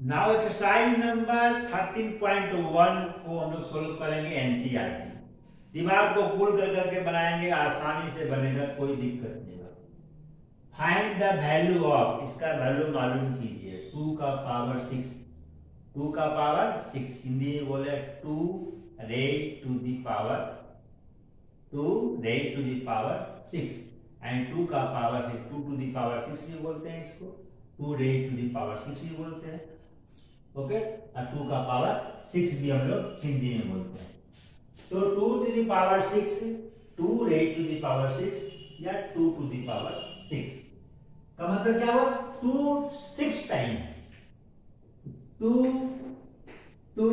Now exercise number 13.1 को हम लोग सोल्व करेंगे एनसीईआरटी। दिमाग को कूल कर करके बनाएंगे, आसानी से बनेगा, कोई दिक्कत नहीं होगा। फाइंड द वैल्यू ऑफ, इसका वैल्यू मालूम कीजिए, 2 का पावर 6। 2 का पावर 6 हिंदी में बोले 2 raised to the power 6 and 2 का पावर 6, 2 to the power 6 भी बोलते हैं इसको, 2 raised to the power 6 भी बोलते हैं। ओके, और 2 का पावर 6 भी हम लोग हिंदी में बोलते हैं। तो 2 to the power 6, 2 raised to the power 6 या 2 to the power 6 का मतलब क्या हुआ? 2 6 टाइम, 2 2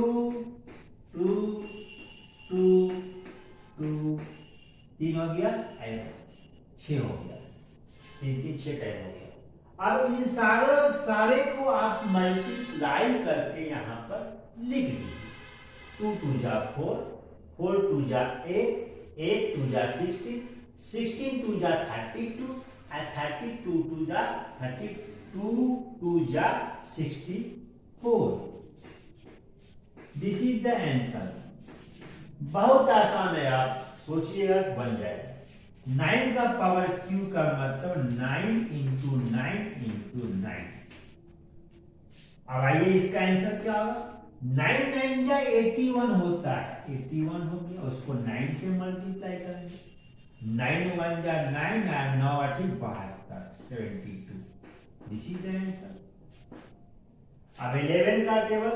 2 2 2 3 हो गया, 6 हो गया, 3 6 टाइम हो गया। अब इन सारे को आप मल्टीप्लाई करके यहाँ पर लिख लीजिए। 2 2 जा 4, 4 2 जा 8, 8 2 जा 16, 16 2 जा 32 and 32 2 जा 32 2 जा 64। This is the answer. बहुत आसान है, आप सोचिएगा बन जाएगा। 9 का पावर q का मतलब 9 इंटू 9 इंटू 9। अब आइए इसका आंसर क्या होगा? 9 9 जा 81 होता है, 81 हो गया, उसको 9 से मल्टीप्लाई करेंगे। 9 1 जा 9 और 9 8 72, 72। This is the answer. अब 11 का टेबल,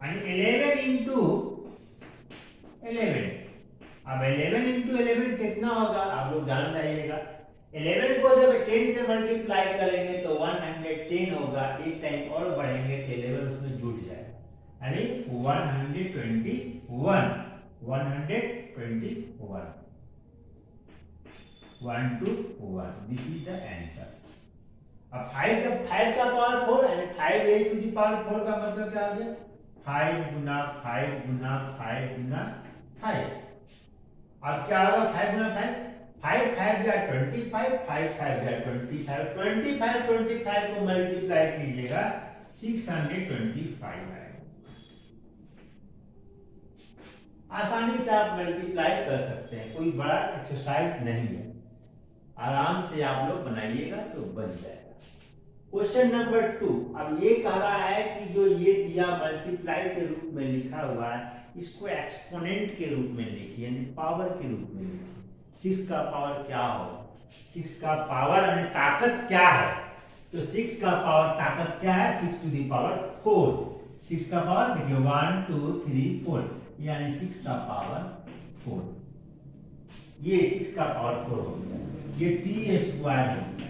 11 इंटू 11। अब 11 इंटू 11 कितना होगा आप लोग जान जाइएगा। 11 को जब 10 से मल्टीप्लाई करेंगे तो 110 होगा, एक टाइम और बढ़ेंगे तो 11 उसमें जुड़ जाएगा, यानी 121 121 1 to 1। This is the answer. अब 5 का पावर 4 यानी 5 raised to the power 4 का मतलब क्या हो गया? 5 गुना 5 गुना 5 गुना 5। अब क्या होगा? 5 गुना 5, 5 5 जा 25, 5 5 जा 25, 25 को मल्टीप्लाई कीजिएगा 625 आएगा। आसानी से आप मल्टीप्लाई कर सकते हैं, कोई बड़ा एक्सरसाइज नहीं है, आराम से आप लोग बनाइएगा तो बन जाएगा। Question number 2। अब ये कह रहा है कि जो ये दिया मल्टीप्लाई के रूप में लिखा हुआ है, इसको एक्सपोनेंट के रूप में लिखिए, यानी पावर के रूप में लिखिए। 6 का पावर क्या होगा? 6 का पावर यानी ताकत क्या है? तो 6 का पावर ताकत क्या है? 6 to the power 4। 6 का पावर देखिए 1 2 3 4, यानी 6 का पावर 4। ये 6 का पावर 4 हो गया, ये t स्क्वायर हो गया,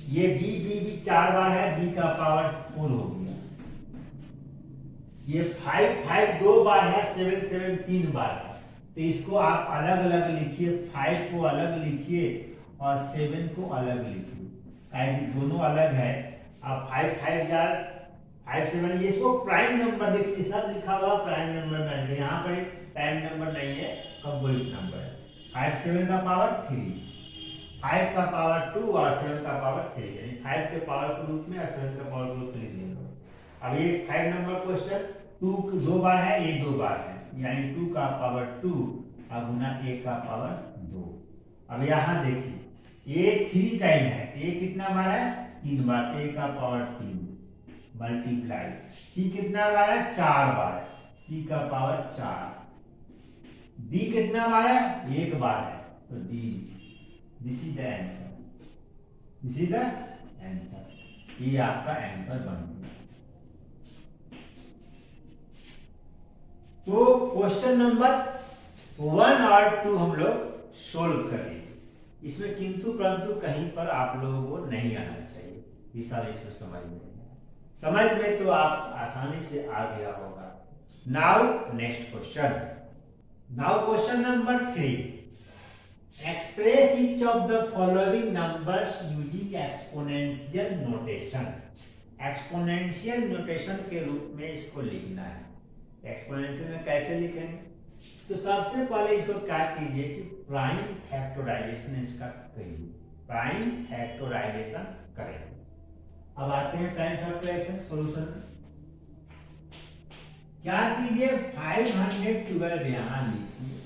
ये b 4 बार है, b का पावर 4 हो गया। ये 5 5 2 बार है, 7 7 3 बार है, तो इसको आप अलग अलग लिखिए, 5 को अलग लिखिए और 7 को अलग लिखिए, क्योंकि दोनों अलग है। अब 5 5 जार 5 7, इसको प्राइम नंबर देखिए, सब लिखा हुआ प्राइम नंबर में, यहाँ पर प्राइम नंबर नहीं है, कंपोजिट नंबर है। 5 7 का पावर 3, 5 का पावर 2 और 7 का पावर 3, यानी 5 के पावर के रूप में और 7 का पावर के रूप में लिख देंगे। अब ये 5 नंबर क्वेश्चन 2 2 बार है, ये 2 बार है, यानी 2 का पावर 2 और गुना a का पावर 2। अब यहाँ देखिए ये 3 टाइम है, a कितना बार है? 3 बार, a का पावर 3 मल्टीप्लाई, c कितना बार है? 4 बार, c का पावर 4। d कितना बार है? 1 बार है, तो d। This is the answer, this is the answer. ये आपका आंसर बन गया। तो क्वेश्चन नंबर 1 और 2 हम लोग सोल्व करेंगे। इसमें किंतु परंतु कहीं पर आप लोगों को नहीं आना चाहिए, इस इसको समझ में समझ में तो आप आसानी से आ गया होगा। Now next question. Now question number 3। Express each of the following numbers using exponential notation. Exponential notation के रूप में इसको लिखना है। एक्सपोनेंशियल में कैसे लिखेंगे? तो सबसे पहले इसको क्या कीजिए कि प्राइम फैक्टराइजेशन इसका करिए, प्राइम फैक्टराइजेशन करें। अब आते हैं प्राइम फैक्टराइजेशन सॉल्यूशन में। क्या कीजिए 512 यहाँ लिखिए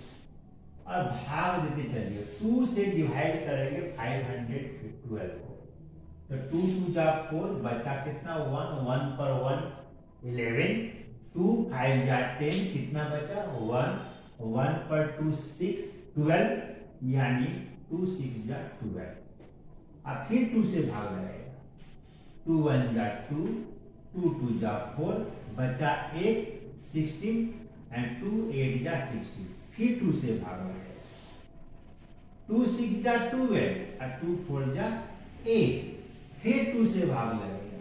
और भाग देते चलिए, 2 से डिवाइड करेंगे 512 को, तो 2 2 जा 4, बचा कितना 1, 1 पर 1 11, 2 5 जा 10, कितना बचा 1, 1 पर 2 6 12, यानी 2 6 जा 12। अब फिर 2 से भाग लगेगा, 2 1 जा 2, 2 2 जा 4, बचा 8 16 एंड 2 8 जा 16, फिर 2 से भाग लगेगा, 2 6 जा 12 और 2 4 जा 8, फिर 2 से भाग लगेगा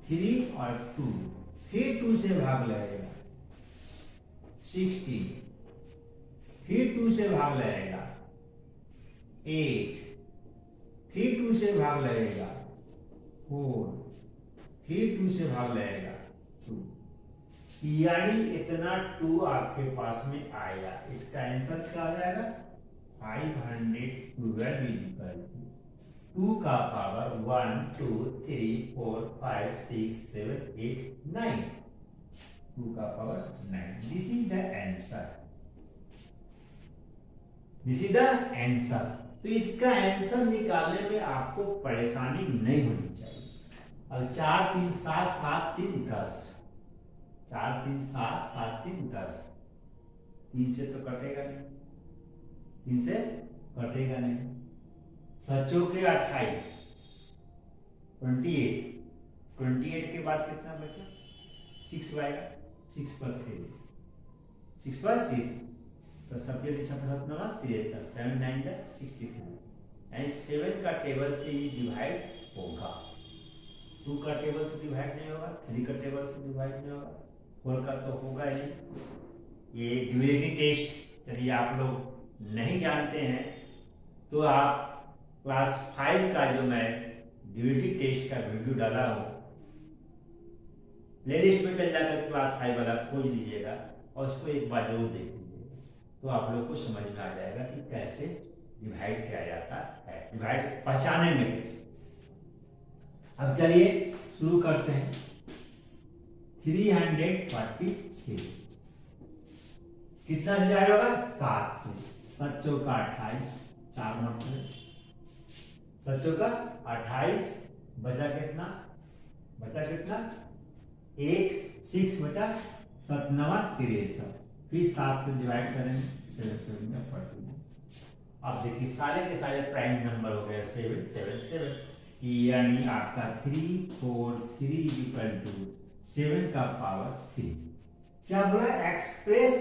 3 और 2, फिर 2 से भाग लगेगा 16, फिर 2 से भाग लगेगा 8, फिर 2 से भाग लगेगा 4, फिर 2 से भाग लगेगा 2, यानी इतना 2 आपके पास में आएगा। इसका आंसर क्या आ जाएगा 512 इक्वल टू 2 का पावर 1 2 3 4 5 6 7 8 9, 2 का power 9। This is the answer, this is the answer. तो इसका आंसर निकालने में आपको परेशानी नहीं होनी चाहिए। अब 4 3 7 7 3 10, 4 3 7 7 3 10, 3 से तो कटेगा नहीं, 3 से कटेगा नहीं, 7 के 28, 28, 28 के बाद कितना बचा 6 आएगा, 6 पर 3, 6 पर 6, तो सबके पीछे 63, 7 9 जा 63, यानी 7 का टेबल से ही डिवाइड होगा, 2 का टेबल से डिवाइड नहीं होगा, 3 का टेबल से डिवाइड नहीं होगा, 4 का तो होगा ही। ये डिविजन टेस्ट यदि आप लोग नहीं जानते हैं तो आप क्लास 5 का जो मैं डिविजन टेस्ट का वीडियो डाला हूँ, प्लेलिस्ट में चल जाकर क्लास 5 वाला खोज लीजिएगा और उसको एक बार जरूर देख लीजिएगा, तो आप लोग को समझ में आ जाएगा कि कैसे डिवाइड किया जाता है, डिवाइड पहचाने में कैसे। अब चलिए शुरू करते हैं। 343 कितना से डिवाइड होगा 7 से, 7 चौका 28, 4 मतलब 7 चौका 28, बचा कितना 8 6 बचा 7 9 63, फिर 7 से डिवाइड करेंगे 7 7 में 14। अब देखिए सारे के सारे प्राइम नंबर हो गए 7 7 7, यानी आपका 343 इक्वल टू 7 का पावर 3। क्या बोला एक्सप्रेस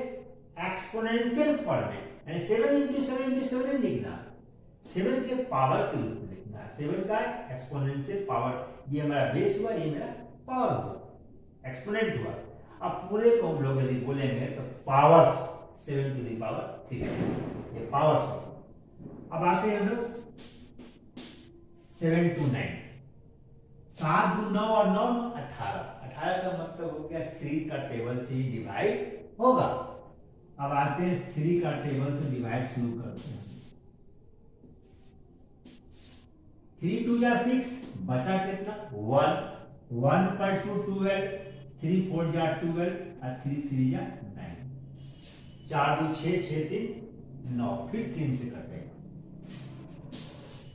एक्सपोनेंशियल फॉर्म में, यानी 7 into 7 into 7 नहीं लिखना, 7 के पावर के रूप में लिखना, 7 का एक्सपोनेंशियल पावर, ये हमारा बेस हुआ, ये मेरा पावर हुआ, एक्सपोनेंट हुआ। अब पूरे को हम लोग यदि बोलेंगे तो पावर्स 7 to the power 3, ये पावर्स। अब आते हैं हम लोग 7 to 9, 7 2 9 और 9 18, 18 का मतलब हो गया 3 का टेबल से ही डिवाइड होगा। अब आते हैं 3 का टेबल से डिवाइड शुरू करते हैं। 3 2 जा 6, बचा कितना 1, 1 पर 2 12, 3 4 जा 12 और 3 3 जा 9, 4 2 6 6 3 9, फिर 3 से कटेगा,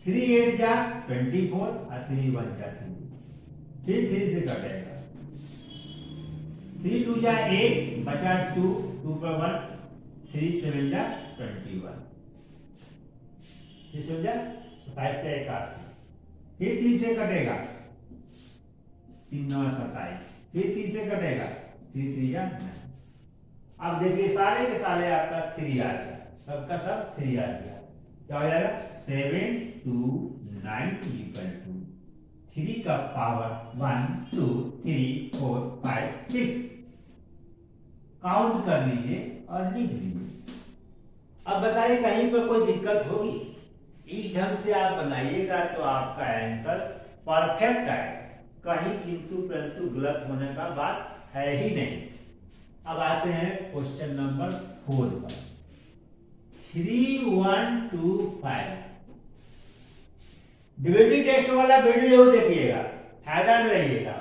3 8 जा 24 और 3 1 जा 3, फिर 3 से कटेगा, 3 2 जा 8, बचा 2 2 पर 1, 3 7 जा 21, 3 7 जा 27 से 81, फिर 3 से कटेगा 3 9 27, फिर 3 से कटेगा 3 3 जा 9। अब देखिए सारे के सारे आपका 3 आ गया, सबका सब 3 आ गया, क्या हो जाएगा 7 2 9 इक्वल टू 3 का पावर 1 2 3 4 5 6, काउंट कर लीजिए और लिख लीजिए। अब बताइए कहीं पर कोई दिक्कत होगी? इस ढंग से आप बनाइएगा तो आपका आंसर परफेक्ट आएगा, कहीं किंतु परंतु गलत होने का बात है ही नहीं। अब आते हैं क्वेश्चन नंबर 4 पर। 3 1 2 5 डिविजन टेस्ट वाला वीडियो देखिएगा, फायदा में रहिएगा।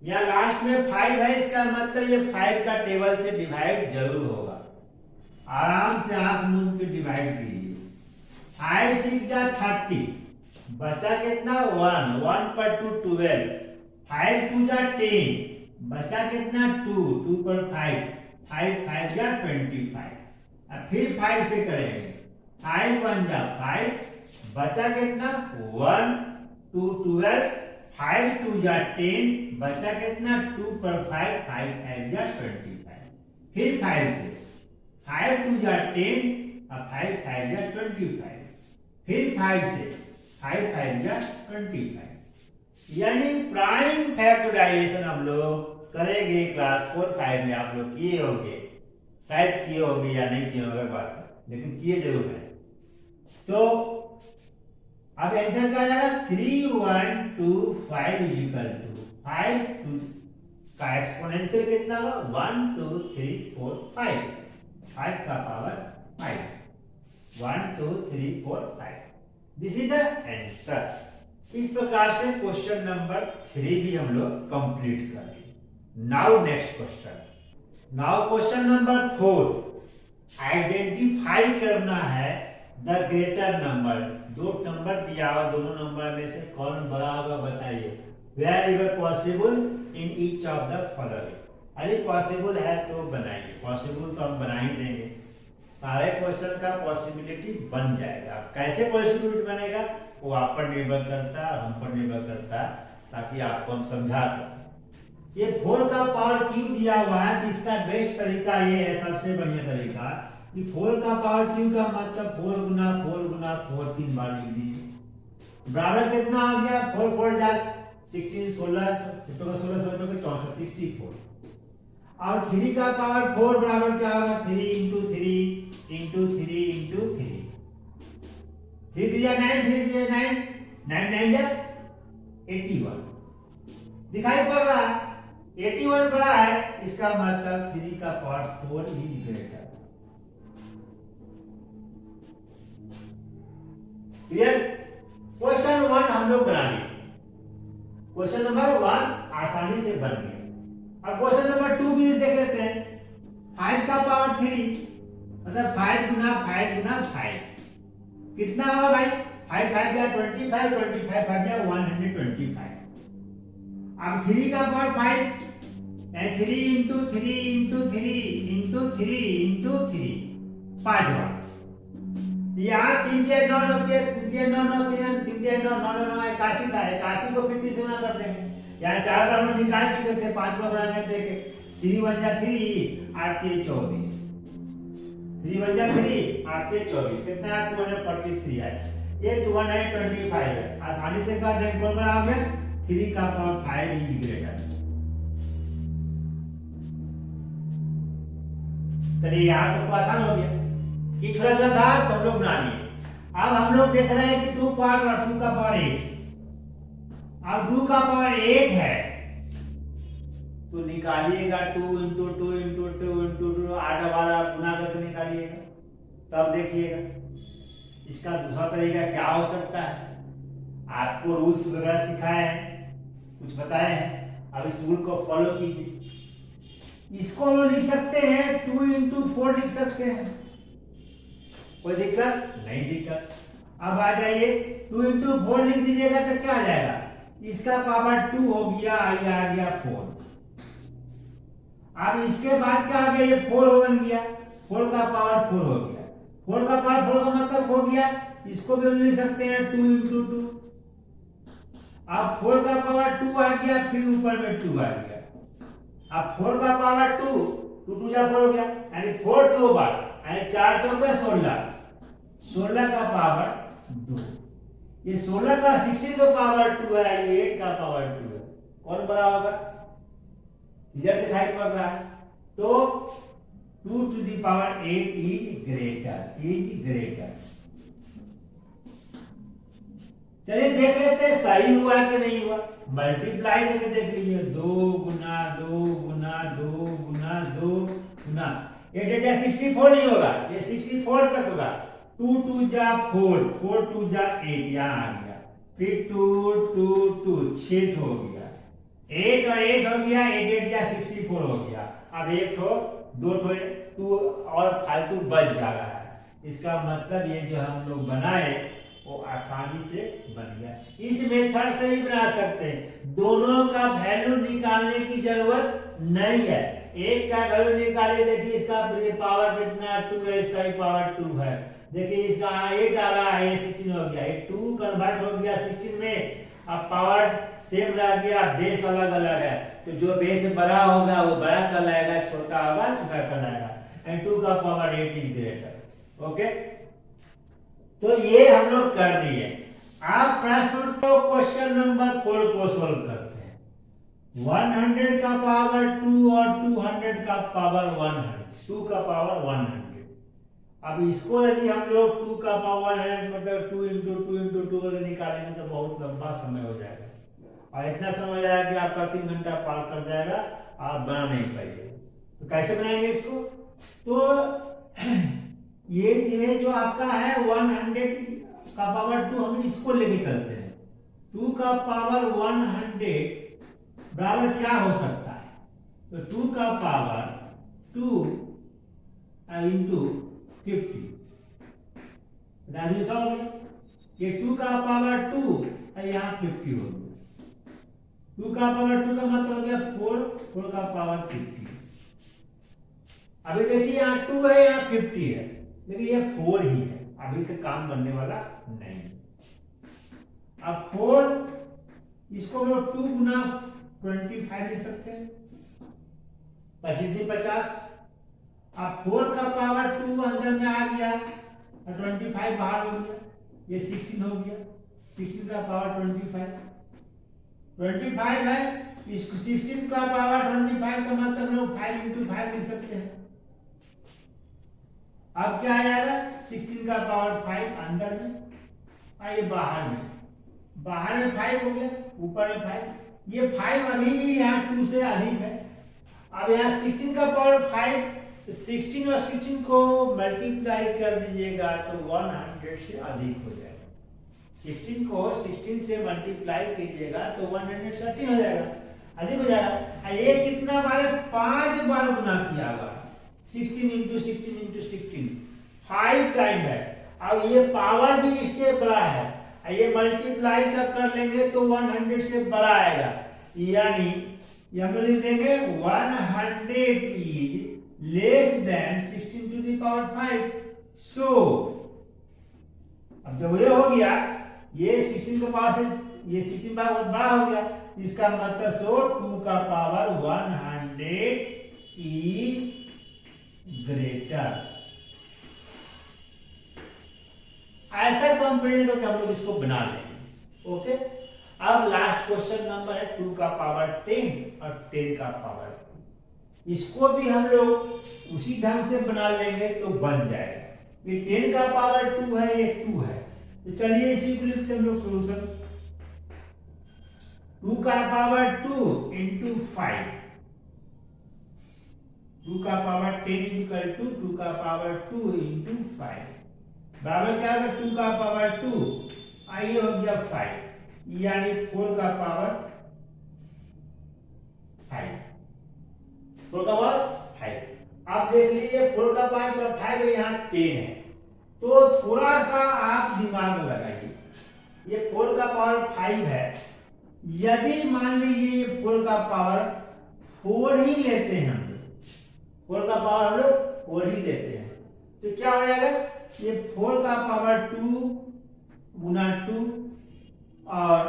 या लास्ट में 5 है, इसका मतलब ये 5 का टेबल से डिवाइड जरूर होगा। आराम से आप मूंद के डिवाइड कीजिए। 5 6 जा 30, बचा कितना 1, 1 पर 2 12, 5 2 जा 10, बचा कितना 2, 2 पर 5, 5 5 जा 25। अब फिर 5 से करेंगे, 5 1 जा 5, बचा कितना 1 2 12, 5 2 जा 10, बचा कितना 2 पर 5, 5 5 जा 25। फिर 5 से 5 2 जा 10, अब 5 5 जा 25। फिर 5 से 5 5 जा 25। यानी प्राइम फैक्टराइजेशन हम लोग करेंगे क्लास 4 5 में। आप लोग किए होंगे, शायद किए होंगे या नहीं किए होंगे बात, लेकिन किए जरूर है। तो अब आंसर क्या आ जाएगा, 3 1 2 5 इज इक्वल टू 5 2 का एक्सपोनेंशियल कितना होगा 1 2 3 4 5, 5 का power 5, 1 2 3 4 5। This is the answer. इस प्रकार से क्वेश्चन नंबर 3 भी हम लोग कंप्लीट कर लिए। Now next question, now question number 4, identify करना है द ग्रेटर नंबर। दो नंबर दिया हुआ, दोनों नंबर में से कौन बड़ा होगा बताइए। Wherever possible in each of the following. अरे पॉसिबल है तो बनाइए, पॉसिबल तो हम बना ही देंगे। सारे क्वेश्चन का पॉसिबिलिटी बन जाएगा। कैसे पॉसिबिलिटी बनेगा वो आप पर निर्भर करता है, हम पर निर्भर करता है, ताकि आपको हम समझा सकें। ये 4 का पावर क्यों दिया हुआ है, इसका बेस्ट तरीका ये है, सबसे बढ़िया तरीका कि 4 का पावर क्यों का मतलब 4 गुना 4 गुना 4 3 बार लिख दीजिए। बराबर कितना आ गया 4 4 जा 16 16 16 16 64 64। और 3 का पावर 4 बराबर क्या होगा 3 इंटू 3 इंटू 3 इंटू 3, 3 3 जा 9, 3 3 जा 9, 9 9 जा 81। दिखाई पड़ रहा है 81 बड़ा है, इसका मतलब 3 का power 4 is greater. Clear. Question 1 हम लोग बना लिए, क्वेश्चन नंबर 1 आसानी से बन गया। अब क्वेश्चन नंबर 2 भी देख लेते हैं। 5 का पावर 3 मतलब 5 गुना 5 गुना 5 कितना होगा भाई, 5 5 जा 25, 25 5 जा 125। अब 3 का power 5 3 into 3 into 3 into 3 into 3 5 बार। यहाँ 3 से 9 होती है, 3 से 9 9 3 3 9 9 9 81 था, 81 को फिर 3 से गुना कर देंगे। यहाँ 4 बार हम निकाल चुके थे, 5 बार बनाने थे। 3 1 जा 3 8 3 24, 3 1 जा 3 8 3 24 कितना 243 है। ये 225 है। आसानी से कर देंगे, कौन बड़ा हो गया 3 का पावर 5 इज ग्रेटर। चलिए यहाँ तो आसान हो गया, ये थोड़ा सा था तो हम लोग बना लिए। अब हम लोग देख रहे हैं कि 2 पावर और 2 का पावर 8। अब 2 का पावर 8 है तो निकालिएगा 2 इंटू 2 इंटू 2 इंटू 2 8 बार गुना करके निकालिएगा, तब देखिएगा इसका दूसरा तरीका क्या हो सकता है। आपको रूल्स वगैरह सिखाए हैं, कुछ बताए हैं, अब इस रूल को फॉलो कीजिए। इसको हम लिख सकते हैं 2 इंटू 4 लिख सकते हैं, कोई दिक्कत नहीं। दिक्कत अब आ जाइए 2 इंटू 4 लिख दीजिएगा तो क्या आ जाएगा, इसका पावर 2 हो गया, ये आ गया 4। अब इसके बाद क्या आ गया, ये 4 बन गया, 4 का पावर 4 हो गया। 4 का पावर 4 का मतलब हो गया, इसको भी हम लिख सकते हैं 2 इंटू 2। अब 4 का पावर 2 आ गया, फिर ऊपर में 2 आ गया। अब 4 का पावर 2 2 2 जा 4 हो गया, यानी 4 2 बार, यानी 4 चौके 16, 16 का पावर 2। ये 16 का 16 का पावर 2 है, ये 8 का पावर 2 है। कौन बड़ा होगा, क्लियर दिखाई पड़ रहा है। तो 2 to the power 8 is greater. चलिए देख लेते हैं सही हुआ कि नहीं हुआ। मल्टीप्लाई करके देख लीजिए, 2 गुना 2 गुना 2 गुना 2 गुना 8 64 नहीं होगा, ये 64 तक होगा। 2 2 जा 4, 4 2 जा 8, यहाँ आ गया। फिर 2 2 2 6 हो गया, 8 और 8 हो गया, 8 8 या 64 हो गया। अब एक ठो दो ठो टू और फालतू बच जा रहा है। इसका मतलब ये जो हम लोग बनाए वो आसानी से बन गया। इस मेथड से भी बना सकते हैं, दोनों का वैल्यू निकालने की जरूरत नहीं है। एक का वैल्यू निकाले, देखिए इसका पावर कितना 2 है, इसका भी पावर 2 है। देखिए इसका 8 आ रहा है, 16 हो गया, 2 कन्वर्ट हो गया 16 में। अब पावर सेम रह गया, बेस अलग अलग है, तो जो बेस बड़ा होगा वो बड़ा कहलाएगा, छोटा होगा छोटा कहलाएगा। एंड 2 का पावर 8 इज ग्रेटर। ओके, तो ये हम लोग कर दिए। आप प्रश्न को क्वेश्चन नंबर 4 को सोल्व करते हैं। 100 का पावर 2 और 200 का पावर 100, 2 का पावर 100। अब इसको यदि हम लोग 2 का पावर 100 मतलब 2 इंटू 2 इंटू 2 अगर निकालेंगे तो बहुत लंबा समय हो जाएगा, और इतना समय हो जाएगा कि आपका 3 घंटा पार कर जाएगा, आप बना नहीं पाइएगा। तो कैसे बनाएंगे इसको? तो ये जो आपका है 100 का पावर 2, हम इसको लेके चलते हैं। 2 का पावर 100 बराबर क्या हो सकता है? तो 2 का पावर 2 इंटू 50 हो गया। ये 2 का पावर 2 और यहाँ 50 हो गया। 2 का पावर 2 का मतलब हो गया 4 का पावर 50। अभी देखिए यहाँ 2 है, यहाँ 50 है, लेकिन ये 4 ही है, अभी तक काम बनने वाला नहीं। अब 4 इसको हम लोग 2 गुना 25 लिख सकते हैं, 25 से 50। अब 4 का पावर 2 अंदर में आ गया और 25 बाहर हो गया, ये 16 हो गया। 16 का पावर 25 है, इसको 16 का पावर 25 का मतलब हम लोग 5 इंटू 5 लिख सकते हैं। अब क्या आ जाएगा? 16 का पावर 5 अंदर में और ये बाहर में, बाहर में 5 हो गया, ऊपर में 5। ये 5 अभी भी यहाँ 2 से अधिक है। अब यहाँ 16 का पावर 5, 16 और 16 को मल्टीप्लाई कर दीजिएगा तो 100 से अधिक हो जाएगा। 16 को 16 से मल्टीप्लाई कीजिएगा तो 113 हो जाएगा, अधिक हो जाएगा। ये कितना बार? 5 बार गुना किया हुआ, 16 इंटू 16 इंटू 16, 5 टाइम है। अब ये पावर भी इससे बड़ा है, ये मल्टीप्लाई कर लेंगे तो 100 से बड़ा आएगा, यानी ये हम लिख देंगे 100 is less than 16 to the power 5। So अब जब ये हो गया, ये 16 का पावर से ये 16 पावर बड़ा हो गया, इसका मतलब सो 2 का पावर 100 इज ग्रेटर। ऐसा कंपेरिजन करके हम लोग इसको बना लेंगे। ओके, अब लास्ट क्वेश्चन नंबर है 2 का पावर 10 और 10 का पावर 2। इसको भी हम लोग उसी ढंग से बना लेंगे तो बन जाएगा। ये 10 का पावर 2 है, ये 2 है, तो चलिए इसी को लिखते हम लोग सोल्यूशन। 2 का पावर 2 इंटू 5, 2 का पावर 10 इक्वल टू 2 का पावर 2 इंटू 5 बराबर क्या होगा? 2 का पावर 2 आइए हो गया 5, यानी 4 का पावर 5, 4 का पावर 5। आप देख लीजिए 4 का पावर 5 है, यहाँ 10 है, तो थोड़ा सा आप दिमाग लगाइए। ये 4 का पावर 5 है, यदि मान लीजिए ये 4 का पावर 4 ही लेते हैं हम लोग, 4 का पावर हम लोग 4 ही लेते हैं, तो क्या हो जाएगा? ये 4 का पावर 2 गुना 2 और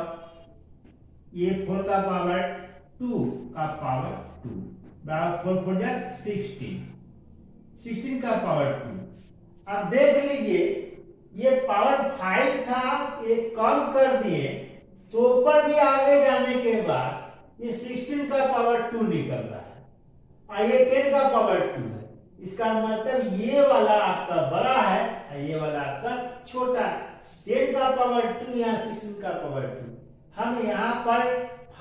ये 4 का पावर 2 का पावर 2 बराबर 4 4 जा 16, 16 का पावर 2। अब देख लीजिए ये पावर 5 था, ये कम कर दिए, तो ऊपर भी आगे जाने के बाद ये 16 का पावर 2 निकल रहा है और ये 10 का पावर 2 है। इसका मतलब ये वाला आपका बड़ा है और ये वाला आपका छोटा है। 10 का पावर 2 यहाँ 16 का पावर 2। हम यहाँ पर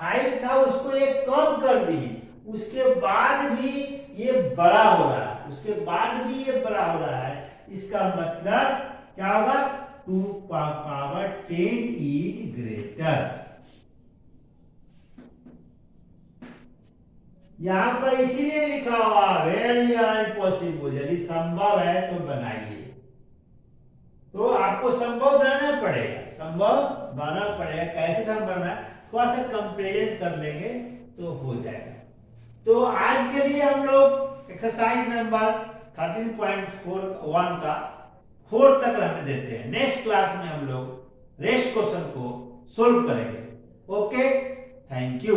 5 था उसको एक कम कर दिए, उसके बाद भी ये बड़ा हो रहा है, उसके बाद भी ये बड़ा हो रहा है। इसका मतलब क्या होगा? 2 का पावर 10 इज ग्रेटर। यहां पर इसीलिए लिखा हुआ वेरी इम्पॉसिबल, यदि संभव है तो बनाइए। तो आपको संभव बनाना पड़ेगा, संभव बनाना पड़ेगा। कैसे संभव बनाना, थोड़ा सा कंपेरिजन कर लेंगे तो हो जाएगा। तो आज के लिए हम लोग एक्सरसाइज नंबर 13.41 का 4 तक रहने देते हैं। नेक्स्ट क्लास में हम लोग रेस्ट क्वेश्चन को सोल्व करेंगे। Okay, thank you.